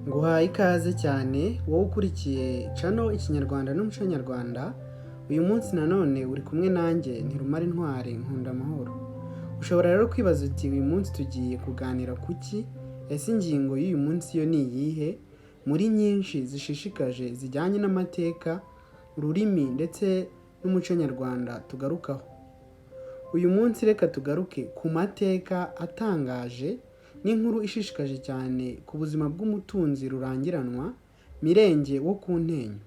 Nguhaye ikaze cyane wowe ukurikiye channel Ikinyarwanda n'umuco nyarwanda. Uyu munsi nanone uri kumwe nanjye Ntirumara Intwari Nkunda Amahoro. Ushobora rero kwibaza uti uyu munsi tugiye kuganira kuki? Ese ingingo y'uyu munsi yo ni iyihe? Muri nyinshi zishishikaje zijyanye n'amateka, ururimi ndetse n'umuco nyarwanda tugarukaho. Uyu munsi reka tugaruke ku mateka atangaje n'inkuru ishishikaje cyane ku buzima bw'umutunzi rurangiranwa Mirenge wo ku Ntenyo.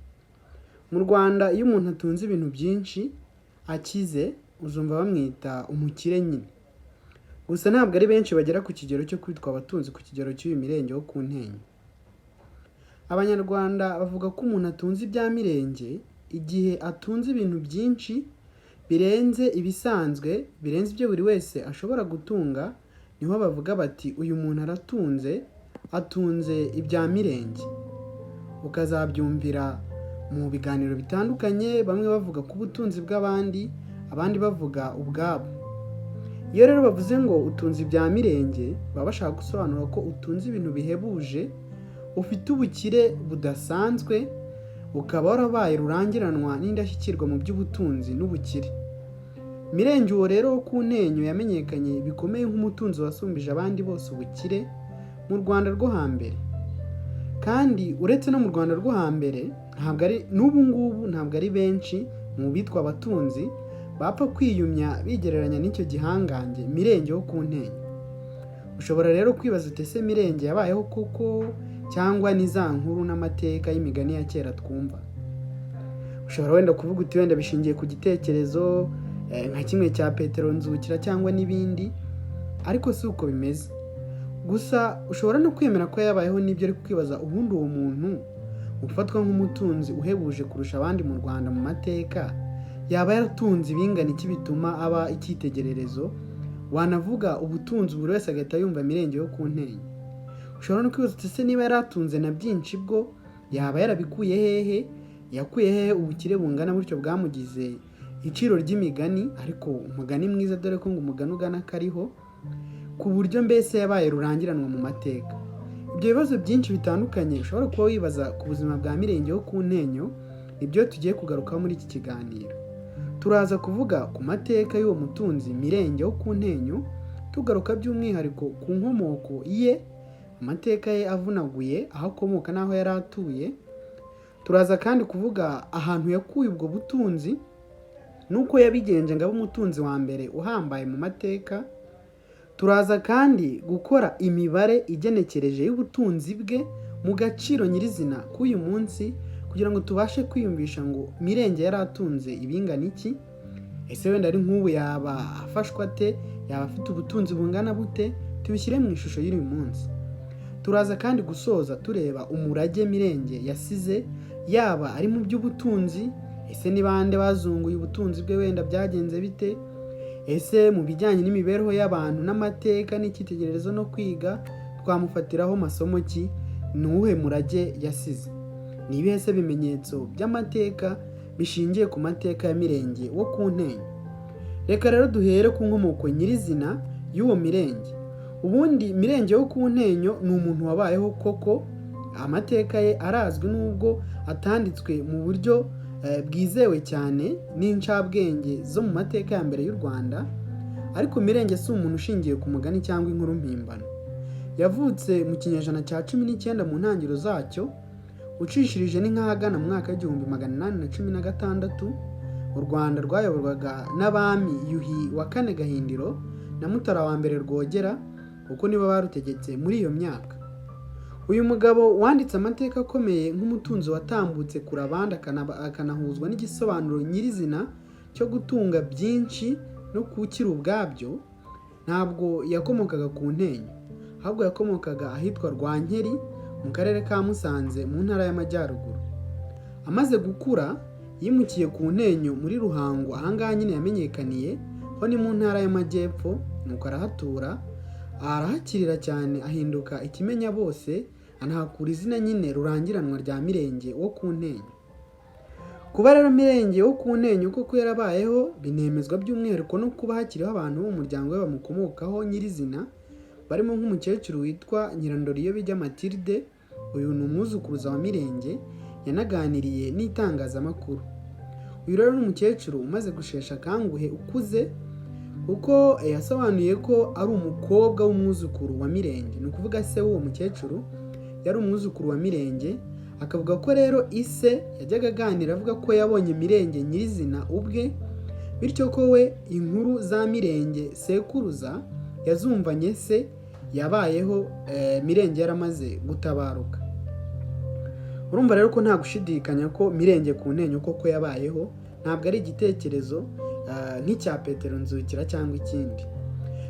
Mu Rwanda iyo umuntu atunze ibintu byinshi akize uzumva bamwita umukire nyine. Gusa ntabwo ari benshi bagera ku kigero cyo kwitwa abatunzi ku kigero cy'uyu Mirenge wo ku Ntenyo. Abanyarwanda bavuga ko umuntu atunze ibya Mirenge igihe atunze ibintu byinshi birenze ibisanzwe, birenze ibyo buri wese ashobora gutunga, niho bavuga bati uyu muntu atunze ibya Mirenge. Ukazabyumvira mu biganiro bitandukanye, bamwe bavuga ku butunzi bw'abandi, abandi bavuga ubwabo. Iyo rero bavuze ngo utunze ibya Mirenge, baba bashaka gusobanura ko utunze ibintu bihebuje, ufite ubukire budasanzwe, ukaba warabaye rurangiranwa n'indashyikirwa mu by'ubutunzi n'ubukire. Mirenge uwo rero wo ku Ntenyo yamenyekanye bikomeye nk'umutunzi wasumbije abandi bose ubukire mu Rwanda rwo hambere. Kandi uretse no mu Rwanda rwo hambere, n'ubu ngubu ntabwo ari benshi mu bitwa abatunzi bapfa kwiyumya bigereranya n'icyo gihangange Mirenge wo ku Ntenyo. Ushobora rero kwibaza uti ese Mirenge yabayeho koko cyangwa ni za nkuru n'amateka y'imigani ya kera twumva? Ushobora wenda kuvuga uti wenda bishingiye ku gitekerezo nka kimwe cya Petero Nzukira cyangwa n'ibindi, ariko si uko bimeze. Gusa ushobora no kwemera ko yabayeho n'ibyo, ariko kwibaza ubundi uwo muntu ufatwa nk'umutunzi uhebuje kurusha abandi mu Rwanda mu mateka yaba yaratunze ibingana iki bituma aba icyitegererezo? Wanavuga ubutunzi buri wese agahita yumva Mirenge wo ku Ntenyo. Ushobora no kwibaza ese niba yaratunze na byinshi bwo yaba yarabikuye hehe? Yakuye hehe ubukire bungana bityo bwamugize iciro ry'imigani? Ariko umugani mwiza, dore ko ngo umugani ugana kariho, ku buryo mbese yabaye rurangiranwa mu mateka. Ibyo bibazo byinshi bitandukanye ushobora kuba wibaza ku buzima bwa Mirenge wo ku Ntenyo nibyo tugiye kugarukaho muri iki kiganiro. Turaza kuvuga ku mateka y'uwo mutunzi Mirenge wo ku Ntenyo, tugaruka by'umwihariko ku nkomoko ye, amateka ye avunaguye, aho akomoka n'aho yari atuye. Turaza kandi kuvuga ahantu yakuye ubwo butunzi nuko yabigenje ngo abe umutunzi wa mbere uhambaye mu mateka. Turaza kandi gukora imibare igenekereje y'ubutunzi bwe mu gaciro nyirizina k'uyu munsi, kugira ngo tubashe kwiyumvisha ngo Mirenge yari atunze ibingana iki. Ese wenda ari nk'ubu yaba afashwa ate? Yaba afite ubutunzi bungana bute? Tubishyire mu ishusho y'uyu munsi. Turaza kandi gusoza tureba umurage Mirenge yasize, yaba ari mu by'ubutunzi, ese ni bande bazunguye ubutunzi bwe, wenda byagenze bite? Ese mu bijyanye n'imibereho y'abantu n'amateka n'icyitegererezo no kwiga twamufatiraho masomo ki? Ni uwuhe murage yasize? Ni ibihe se bimenyetso by'amateka bishingiye ku mateka ya Mirenge wo ku Ntenyo? Reka rero duhere ku nkomoko nyirizina y'uwo Mirenge. Ubundi Mirenge wo ku Ntenyo ni umuntu wabayeho koko, amateka ye arazwi nubwo atanditswe mu buryo bwizewe cyane n'incabwenge zo mu mateka ya mbere y'u Rwanda. Ariko Mirenge si umuntu ushingiye ku mugani cyangwa inkuru mpimbano. Yavutse mu kinyejana cya 19 mu ntangiriro zacyo, ucishirije ni nk'ahagana mu mwaka w'1816. U Rwanda rwayoborwaga n'abami Yuhi wa kane Gahindiro na Mutara wa mbere Rwogera, kuko nibo barutegetse muri iyo myaka. Uyu mugabo wanditse amateka akomeye nk'umutunzi watambutse kure abandi, akanahuzwa n'igisobanuro nyirizina cyo gutunga byinshi no gukira ubwabyo, ntabwo yakomokaga ku Ntenyo, ahubwo yakomokaga ahitwa Rwankeri mu karere ka Musanze mu ntara y'Amajyaruguru. Amaze gukura yimukiye ku Ntenyo muri Ruhango, ahangaha nyine yamenyekaniye ho ni mu ntara y'Amajyepfo, nuko arahatura, arahakirira cyane, ahinduka ikimenya bose, anahakura izina nyine rurangiranwa rya Mirenge wo ku Ntenyo. Kuba rero Mirenge wo ku Ntenyo koko yarabayeho binemezwa by'umwihariko no kuba hakiriho abantu bo mu muryango we bamukomokaho nyirizina, barimo nk'umukecuru witwa Nyirandoriyobijya Mathilde uyu ni umwuzukuruza wa Mirenge, yanaganiriye n'itangazamakuru. Uyu rero ni umukecuru umaze gushesha akanguhe ukuze, kuko yasobanuye ko ari umukobwa w'umwuzukuru wa Mirenge. Ni ukuvuga se w'uwo mukecuru yari umwuzukuru wa Mirenge, akavuga ko rero ise yajyaga aganira avuga ko yabonye Mirenge nyirizina ubwe, bityo ko we inkuru za Mirenge sekuruza yazumvanye se yabayeho Mirenge yaramaze gutabaruka. Urumva rero ko nta gushidikanya ko Mirenge ku Ntenyo koko yabayeho, ntabwo ari igitekerezo nk'icya Petero Nzukira cyangwa ikindi.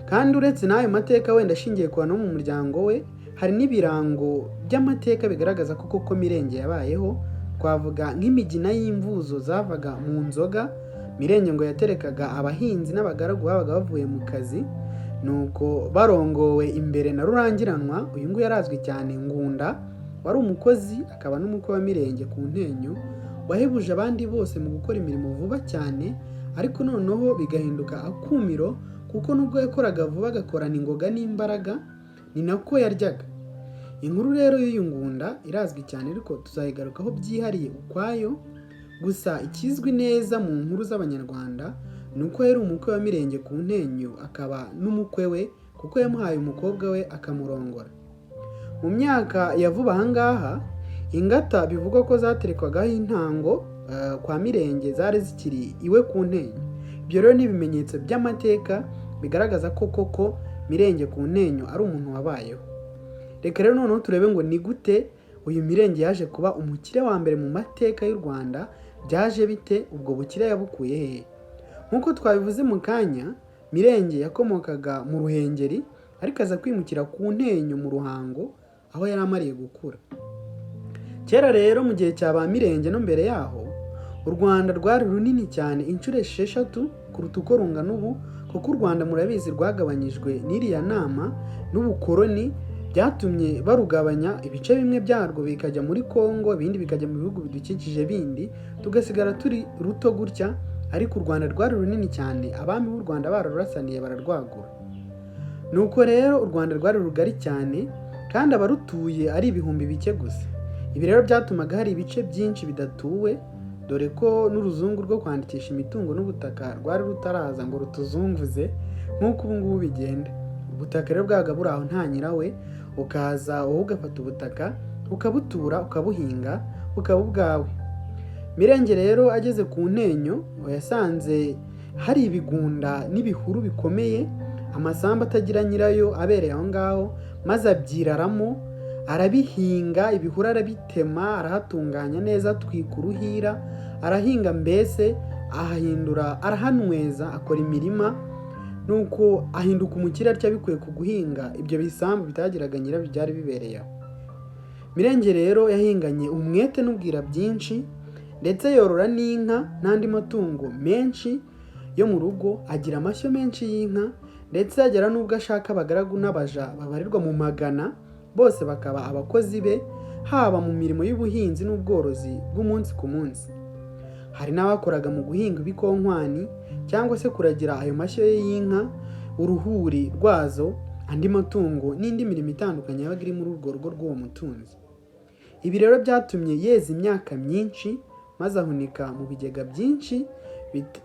Kandi uretse n'ayo mateka wenda ashingiye ku bantu bo mu muryango we, hari n'ibirango by'amateka bigaragaza ko koko Mirenge yabayeho. Twavuga nk'imigina y'imvuzo zavaga mu nzoga Mirenge ngo yaterekaga abahinzi n'abagaragu babaga bavuye mu kazi, nuko barongowe imbere na Rurangiranwa. Uyu nguyu yarazwi cyane Ngunda, wari umukozi akaba n'umukwe wa Mirenge ku Ntenyo, wahebuje abandi bose mu gukora imirimo vuba cyane, ariko noneho bigahinduka akumiro, kuko nubwo yakoraga vuba agakorana ingoga n'imbaraga, ni nako yaryaga. Inkuru rero y'uyu Ngunda irazwi cyane, ariko tuzayigarukaho byihariye ukwayo. Gusa ikizwi neza mu nkuru z'Abanyarwanda ni uko yari umukwe wa Mirenge ku Ntenyo, akaba n'umukwe we kuko yamuhaye umukobwa we akamurongora. Mu myaka ya vuba ahangaha, ingata bivugwa ko zaterekwagaho intango kwa Mirenge zari zikiri iwe ku Ntenyo. Ibyo rero ni ibimenyetso by'amateka bigaragaza ko koko Mirenge ku Ntenyo ari umuntu wabayeho. Reka rero noneho turebe ngo ni gute uyu Mirenge yaje kuba umukire wa mbere mu mateka y'u Rwanda. Byaje bite? Ubwo bukire yabukuye hehe? Nk'uko twabivuze mu kanya, Mirenge yakomokaga mu Ruhengeri, ariko aza kwimukira ku Ntenyo mu Ruhango, aho yari amariye gukura. Kera rero mu gihe cya ba Mirenge no mbere yaho, u Rwanda rwari runini cyane inshuro 6 kuruta uko rungana ubu, kuko u Rwanda murabizi rwagabanyijwe n'iriya nama n'ubukoroni, byatumye barugabanya, ibice bimwe byarwo bikajya muri Kongo, ibindi bikajya mu bihugu bidukikije bindi, tugasigara turi ruto gutya. Ariko u Rwanda rwari runini cyane, abami b'u Rwanda bararurasaniye bararwagura. Nuko rero u Rwanda rwari rugari cyane, kandi abarutuye ari ibihumbi bike gusa. Ibi rero byatumaga hari ibice byinshi bidatuwe, dore ko n'uruzungu rwo kwandikisha imitungo n'ubutaka rwari rutaraza ngo rutuzunguze nk'uko ubu ngubu bigenda. Ubutaka rero bwabaga buri aho nta nyirawe, ukaza wowe ugafata ubutaka ukabutura ukabuhinga bukaba ubwawe. Mirenge rero ageze ku Ntenyo yasanze hari ibigunda n'ibihuru bikomeye, amasambu atagira nyirayo abereye aho ngaho, maze abyiraramo, arabihinga, ibihuru arabitema, arahatunganya neza, atwika uruhira, arahinga, mbese ahahindura, arahanweza, akora imirima, nuko ahinduka umukire atya bikuye ku guhinga ibyo bisambu bitagiraga nyirabyo byari bibereye aho. Mirenge rero yahinganye umwete n'ubwira byinshi, ndetse yorora n'inka n'andi matungo menshi yo mu rugo, agira amashyo menshi y'inka, ndetse agera n'ubwo ashaka abagaragu n'abaja babarirwa mu magana, bose bakaba abakozi be, haba mu mirimo y'ubuhinzi n'ubworozi bw'umunsi ku munsi. Hari n'abakoraga mu guhinga ibikonkwani, cyangwa se kuragira ayo mashyo y'inka, uruhuri rwazo, andi matungo n'indi mirimo itandukanye yabaga iri muri urwo rugo rw'uwo mutunzi. Ibi rero byatumye yeza imyaka myinshi, maze ahunika mu bigega byinshi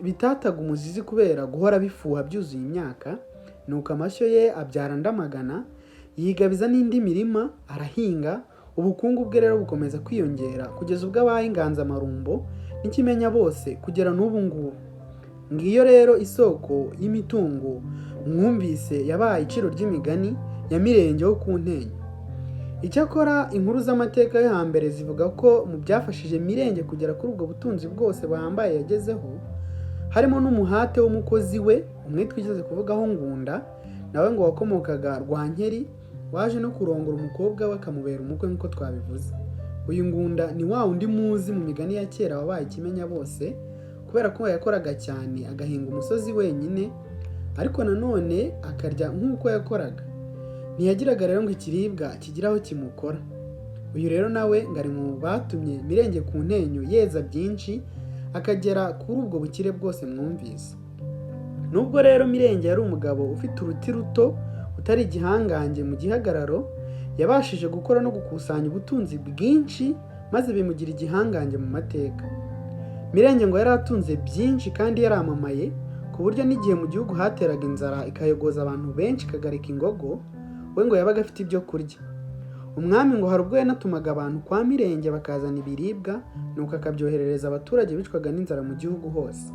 bitataga umuzizi kubera guhora bifuha byuzuye imyaka. Nuko amashyo ye abyara ndamagana, yigabiza n'indi mirima, arahinga. Ubukungu bwe rero bukomeza kwiyongera kugeza ubwo abaye inganzamarumbo n'ikimenya bose kugera n'ubu ngubu. Ngiyo rero isoko y'imitungo mwumvise yabaye iciro ry'imigani ya Mirenge wo ku Ntenyo. Icyakora inkuru z'amateka yo hambere zivuga ko mu byafashije Mirenge kugera kuri ubwo butunzi bwose buhambaye yagezeho, harimo n'umuhate w'umukozi we umwe twigeze kuvugaho Ngunda, nawe ngo wakomokaga Rwankeri, waje no kurongora umukobwa we akamubera umukwe nk'uko twabivuze. Uyu Ngunda ni wa undi muzi mu migani ya kera wabaye ikimenya bose, kubera ko yakoraga cyane, agahinga umusozi wenyine, ariko nanone akarya nk'uko yakoraga. Ntiyagiraga rero ngo ikiribwa kigira aho kimukora. Uyu rero nawe ngari mu batumye Mirenge ku Ntenyo yeza byinshi, akagera kuri ubwo bukire bwose mwumvise. Nubwo rero Mirenge yari umugabo ufite uruti ruto, utari igihangange mu gihagararo, yabashije gukora no gukusanya ubutunzi bwinshi maze bimugira igihangange mu mateka. Mirenge ngo yari atunze byinshi kandi yaramamaye ku buryo n'igihe mu gihugu hateraga inzara ikayogoza abantu benshi ikagarika ingogo, we ngo yabaga afite ibyo kurya. Umwami ngo hari ubwo yanatumaga abantu kwa Mirenge bakazana ibiribwa, nuko akabyoherereza abaturage bicwaga n'inzara mu gihugu hose.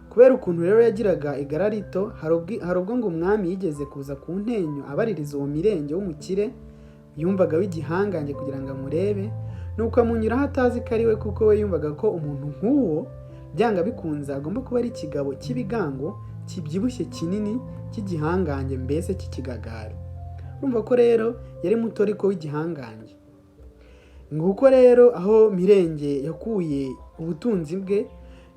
Kubera ukuntu rero yagiraga igara rito, hari ubwo ngo umwami yigeze kuza ku Ntenyo abaririza uwo Mirenge w'umukire yumvaga w'igihangange kugira ngo amurebe, nuko amunyuraho atazi ko ari we, kuko we yumvaga ko umuntu nk'uwo byanga bikunze agomba kuba ari ikigabo cy'ibigango kibyibushye kinini cy'igihangange, mbese cy'ikigagari. Urumva ko rero yari muto ariko w'igihangange. Nguko rero aho Mirenge yakuye ubutunzi bwe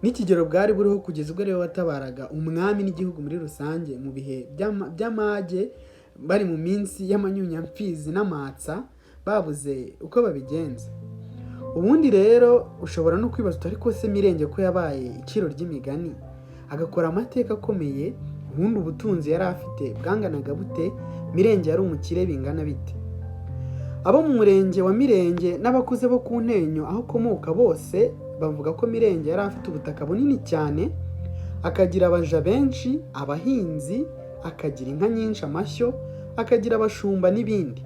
n'ikigero bwari buriho kugeza ubwo rero watabaraga umwami n'igihugu muri rusange mu bihe by'amage, bari mu minsi y'amanyunyamfizi n'amatsa babuze uko babigenza. Ubundi rero ushobora no kwibaza ariko se Mirenge ko yabaye iciro ry'imigani agakora amateka akomeye, ubundi ubutunzi yari afite bwanganaga bute? Mirenge yari umukire bingana bite? Abo mu murenge wa Mirenge n'abakuze bo ku Ntenyo aho komoka bose bavuga ko Mirenge yari afite ubutaka bunini cyane, akagira abaja benshi, abahinzi, akagira inka nyinshi, amashyo, akagira abashumba n'ibindi.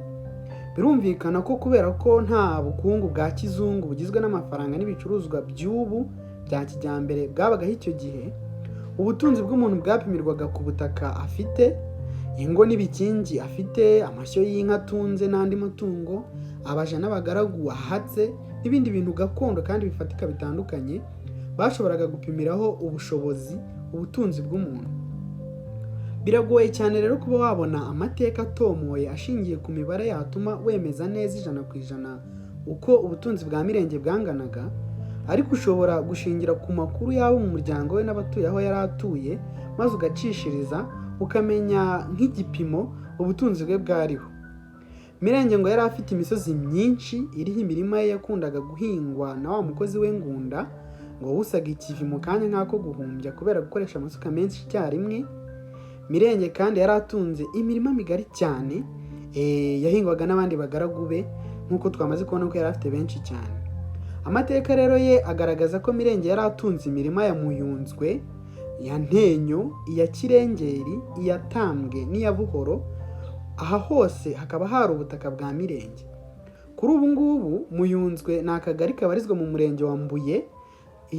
Birumvikana ko kubera ko nta bukungu bwa kizungu bugizwe n'amafaranga n'ibicuruzwa by'ubu bya kijyambere bwabagaho icyo gihe, ubutunzi bw'umuntu bwapimirwaga ku butaka afite, ingo n'ibikingi afite, amashyo y'inka atunze n'andi matungo, abaja n'abagaragu ahatse n'ibindi bintu gakondo kandi bifatika bitandukanye bashoboraga gupimiraho ubutunzi bw'umuntu. Biragoye cyane rero kuba wabona amateka atomoye ashingiye ku mibare yatuma wemeza neza 100% uko ubutunzi bwa Mirenge bwanganaga, ariko ushobora gushingira ku makuru y'abo mu muryango we n'abatuye aho yari atuye, maze ugacishiriza ukamenya nk'igipimo ubutunzi bwe bwariho. Mirenge ngo yari afite imisozi myinshi iriho imirima ye yakundaga guhingwa na wa mukozi we Ngunda, ngo wusaga ikivi mu kanya nk'ako guhumbya kubera gukoresha amasuka menshi icyarimwe. Mirenge kandi yari atunze imirima migari cyane, yahingwaga n'abandi bagaragu be, nk'uko twamaze kubona ko yari afite benshi cyane. Amateka rero ye agaragaza ko Mirenge yari atunze imirima ya Muyunzwe, iya Ntenyo, iya Kirengeri, iya Tambwe n'iya Buhoro. Aha hose hakaba hari ubutaka bwa Mirenge. Kuri ubu ngubu Muyunzwe ni akagari kabarizwa mu murenge wa Mbuye,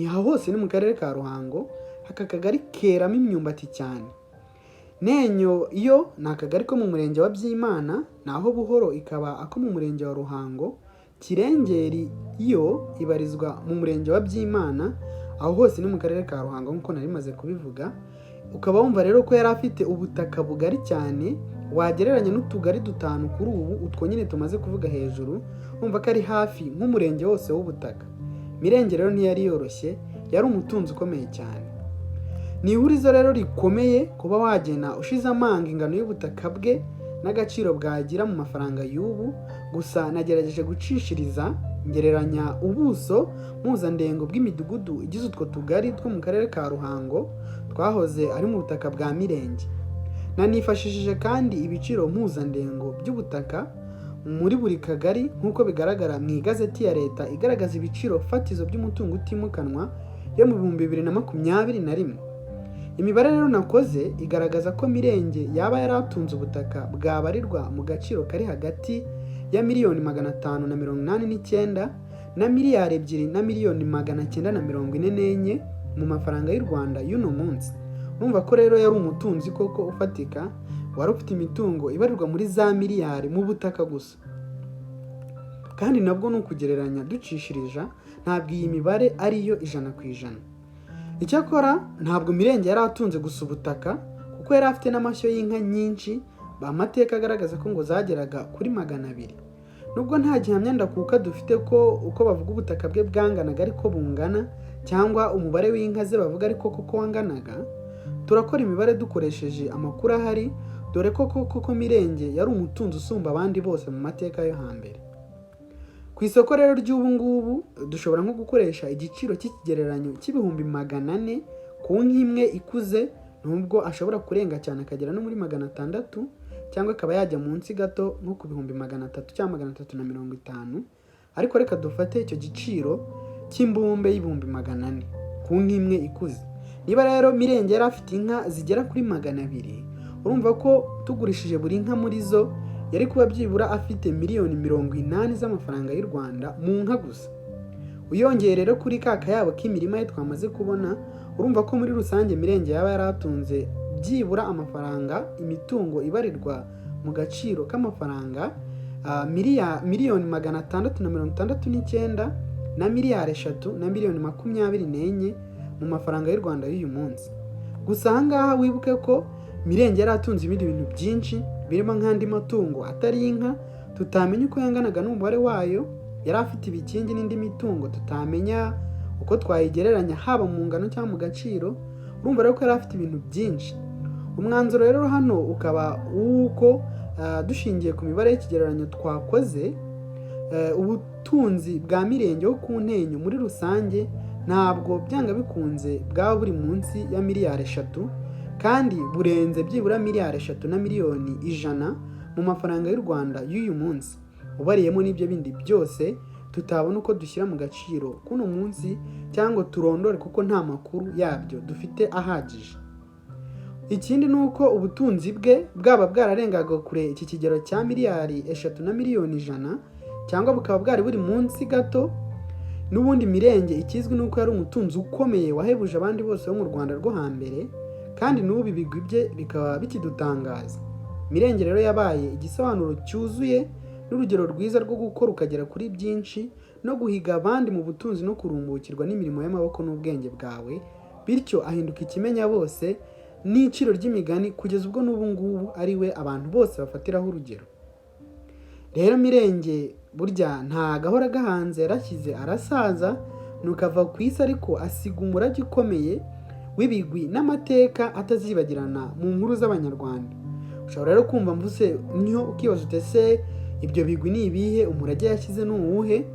aha hose ni mu karere ka Ruhango. Aka kagari keramo imyumbati cyane. Ntenyo yo ni akagari ko mu murenge wa Byimana, naho Buhoro ikaba ako mu murenge wa Ruhango. Kirengeri yo ibarizwa mu murenge wa Byimana, aho hose ni mu karere ka Ruhango nk'uko nari maze kubivuga. Ukaba wumva rero ko yari afite ubutaka bugari cyane, wagereranya n'utugari dutanu kuri ubu utwo nyine tumaze kuvuga hejuru, wumva ko ari hafi nk'umurenge wose w'ubutaka. Mirenge rero ntiyari yoroshye, yari umutunzi ukomeye cyane. Ni ihurizo rero rikomeye kuba wagena ushize amanga ingano y'ubutaka bwe n'agaciro bwagira mu mafaranga y'ubu. Gusa nagerageje gucishiriza ngereranya ubuso mpuzandengo bw'imidugudu igize utwo tugari two mu karere ka Ruhango twahoze ari mu butaka bwa Mirenge. Nanifashishije kandi ibiciro mpuzandengo by'ubutaka muri buri kagari nk'uko bigaragara mu igazeti ya leta igaragaza ibiciro fatizo by'umutungo utimukanwa yo mu 2021. Imibare rero nakoze igaragaza ko Mirenge yaba yaratunze ubutaka bwabarirwa mu gaciro kari hagati ya $589 na $2,944 mu mafaranga y'u Rwanda y'uno munsi. Urumva ko rero yari umutunzi koko ufatika, wari ufite imitungo ibarirwa muri za miliyari mu butaka gusa. Kandi nabwo ni ukugereranya ducishirija, ntabwo iyi mibare ariyo 100%. Icyakora ntabwo Mirenge yari atunze gusa ubutaka, kuko yari afite n'amashyo y'inka nyinshi, amateka agaragaza ko ngo zageraga kuri 200. Nubwo nta gihamya ndakuka dufite ko uko bavuga ubutaka bwe bwanganaga ariko bungana, cyangwa umubare w'inka ze bavuga ariko koko wanganaga, turakora imibare dukoresheje amakuru ahari, dore ko koko Mirenge yari umutunzi usumba abandi bose mu mateka yo hambere. Ku isoko rero ry'ubu ngubu dushobora nko gukoresha igiciro cy'ikigereranyo cy'ibihumbi 400 ku nka imwe ikuze, nubwo ashobora kurenga cyane akagera no muri 600, cyangwa akaba yajya munsi gato nko ku 300 cyangwa 350, ariko reka dufate icyo giciro cy'imbumbe y'ibihumbi 400 ku nka imwe ikuze. Niba rero Mirenge yari afite inka zigera kuri 200, urumva ko tugurishije buri nka muri zo yari kuba byibura afite miliyoni 80 z'amafaranga y'u Rwanda mu nka gusa. Uyongeye rero kuri ka kayabo k'imirima ye twamaze kubona, urumva ko muri rusange Mirenge yaba yaratunze byibura amafaranga, imitungo ibarirwa mu gaciro k'amafaranga miliyoni 669 na miliyari 3 na miliyoni 24 mu mafaranga y'u Rwanda y'uyu munsi. Gusa ahangaha wibuke ko Mirenge yari atunze ibindi bintu byinshi birimo nk'andi matungo atari inka tutamenya uko yanganaga n'umubare wayo, yari afite ibikingi n'indi mitungo tutamenya uko twayigereranya haba mu ngano cyangwa mu gaciro. Urumva rero ko yari afite ibintu byinshi. Umwanzuro rero hano ukaba uko dushingiye ku mibare y'ikigereranyo twakoze, ubutunzi bwa Mirenge wo ku Ntenyo muri rusange ntabwo byanga bikunze bwaba buri munsi ya miliyari 3, kandi burenze byibura miliyari 3 na miliyoni 100 mu mafaranga y'u Rwanda y'uyu munsi, ubariyemo n'ibyo bindi byose tutabona uko dushyira mu gaciro kuno munsi cyangwa turondore kuko nta makuru yabyo dufite ahagije. Ikindi ni uko ubutunzi bwe bwaba bwararengaga kure iki kigero cya miliyari 3 na miliyoni 100, cyangwa bukaba bwari buri munsi gato. N'ubundi Mirenge ikizwi nuko yari umutunzi ukomeye wahebuje abandi bose bo mu Rwanda rwo hambere, kandi n'ubu ibigwi bye bikaba bikidutangaza. Mirenge rero yabaye igisobanuro cyuzuye n'urugero rwiza rwo gukora ukagera kuri byinshi no guhiga abandi mu butunzi no kurumbukirwa n'imirimo y'amaboko n'ubwenge bwawe, bityo ahinduka ikimenya bose n'iciro ry'imigani kugeza ubwo n'ubu ngubu ari we abantu bose bafatiraho urugero. Rero Mirenge burya nta gahora gahanze yarashyize arasaza, nukava ku isi, ariko asiga umurage ukomeye w'ibigwi n'amateka atazibagirana mu nkuru z'Abanyarwanda. Ushobora rero kumva mvuse niho ukibaza utese ibyo bigwi ni ibihe, umurage yashyize ni uwuhe?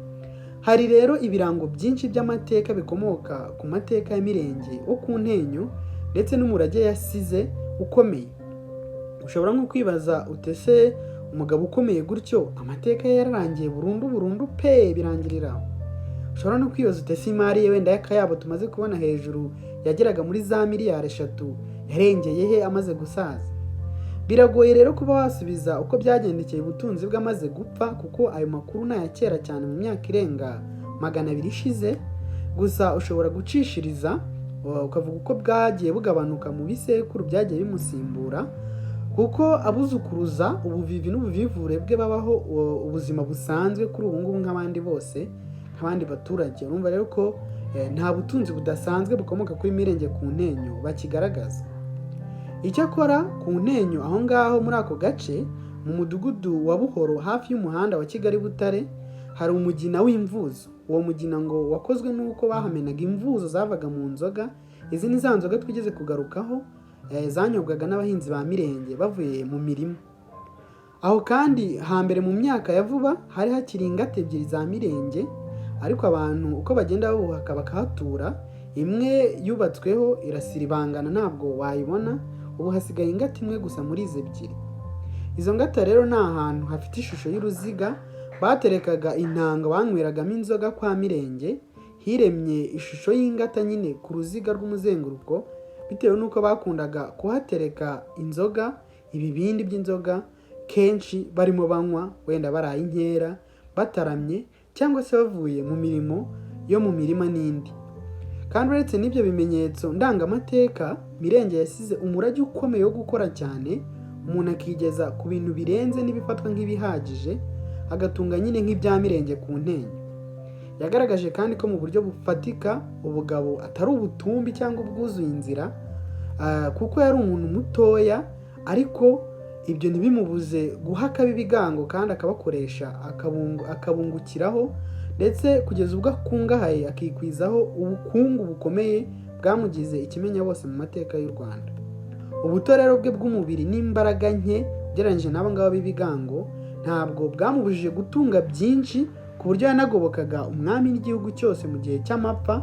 Hari rero ibirango byinshi by'amateka bikomoka ku mateka ya Mirenge wo ku Ntenyo ndetse n'umurage yasize ukomeye. Ushobora nko kwibaza utese umugabo ukomeye gutyo amateka ye yararangiye burundu pe birangirira. Ushobora no kwibaza utese imari ye wenda y'akayabo tumaze kubona hejuru yageraga muri za miliyari 3 yarengeye he amaze gusaza? Biragoye rero kuba wasubiza uko byagendekeye ubutunzi bwe amaze gupfa, kuko ayo makuru naya kera cyane mu myaka irenga 200 ishize. Gusa ushobora gucishiriza ukavuga uko bwagiye bugabanuka mu bisekuru byagiye bimusimbura, kuko abuzukuruza ubuvivi n'ubuvivure bwe babaho ubuzima busanzwe kuri ubu ngubu nk'abandi bose, nk'abandi baturage. Urumva rero ko nta butunzi budasanzwe bukomoka kuri Mirenge ku Ntenyo bakigaragaza. Icyakora ku Ntenyo aho ngaho muri ako gace mu mudugudu wa Buhoro hafi y'umuhanda wa Kigali Butare hari umugina w'imvuzo. Uwo mugina ngo wakozwe n'uko bahamenaga imvuzo zavaga mu nzoga. Izi ni za nzoga twigeze kugarukaho zanyobwaga n'abahinzi ba Mirenge bavuye mu mirima. Aho kandi hambere mu myaka ya vuba hari hakiri ingate ebyiri za Mirenge, ariko abantu uko bagenda babuhaka bakahatura, imwe yubatsweho irasiribangana ntabwo wayibona. Ubu hasigaye ingate imwe gusa muri izi ebyiri. Izo ngata rero ni ahantu hafite ishusho y'uruziga baterekaga intanga banyweragamo inzoga kwa Mirenge, hiremye ishusho y'ingata nyine ku ruziga rw'umuzenguruko, bitewe n'uko bakundaga kuhatereka inzoga, ibibindi by'inzoga kenshi barimo banywa, wenda baraye inkera, bataramye cyangwa se bavuye mu mirimo yo mu mirima n'indi. Kandi uretse n'ibyo bimenyetso ndangamateka, Mirenge yasize umurage ukomeye wo gukora cyane, umuntu akigeza ku bintu birenze n'ibifatwa nk'ibihagije, agatunga nyine nk'ibya Mirenge ku Ntenyo. Yagaragaje kandi ko mu buryo bufatika ubugabo atari ubutumbi cyangwa ubwuzuye inzira, kuko yari umuntu mutoya, ariko ibyo ntibimubuze guha akabi ibigango kandi akabakoresha akabungukiraho, ndetse kugeza ubwo akungahaye akikwizaho ubukungu bukomeye bwamugize ikimenya bose mu mateka y'u Rwanda. Ubuto rero bwe bw'umubiri n'imbaraga nke ugereranyije n'abo ngabo b'ibigango ntabwo bwamubujije gutunga byinshi, ku buryo yanagobokaga umwami n'igihugu cyose mu gihe cy'amapfa,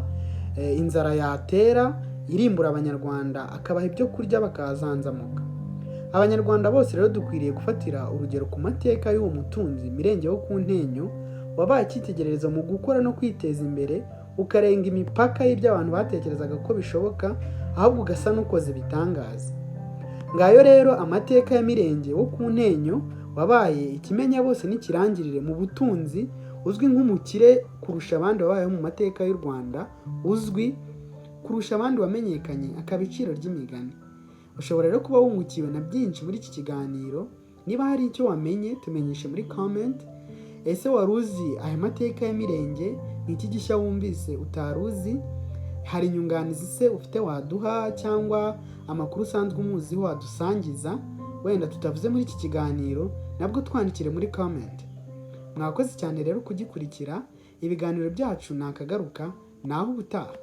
inzara yatera irimbura Abanyarwanda akabaha ibyo kurya bakazanzamuka. Abanyarwanda bose rero dukwiriye gufatira urugero ku mateka y'uwo mutunzi Mirenge wo ku Ntenyo wabaye icyitegererezo mu gukora no kwiteza imbere, ukarenga imipaka y'ibyo abantu batekerezaga ko bishoboka, ahubwo ugasa n'ukoze ibitangaza. Ngayo rero amateka ya Mirenge wo ku Ntenyo wabaye ikimenya bose n'ikirangirire mu butunzi, uzwi nk'umukire kurusha abandi wabayeho mu mateka y'u Rwanda, uzwi kurusha abandi wamenyekanye akaba iciro ry'imigani. Ushobora rero kuba wungukiwe na byinshi muri iki kiganiro. Niba hari icyo wamenye tumenyeshe muri comment. Ese wari uzi aya mateka ya Mirenge? Ni iki gishya wumvise utari uzi? Hari inyunganizi se ufite waduha, cyangwa amakuru usanzwe umuziho wadusangiza wenda tutavuze muri iki kiganiro? Nabwo twandikire muri comment. Mwakoze cyane rero kugikurikira. Ibiganiro byacu nakagaruka naho ubutaha.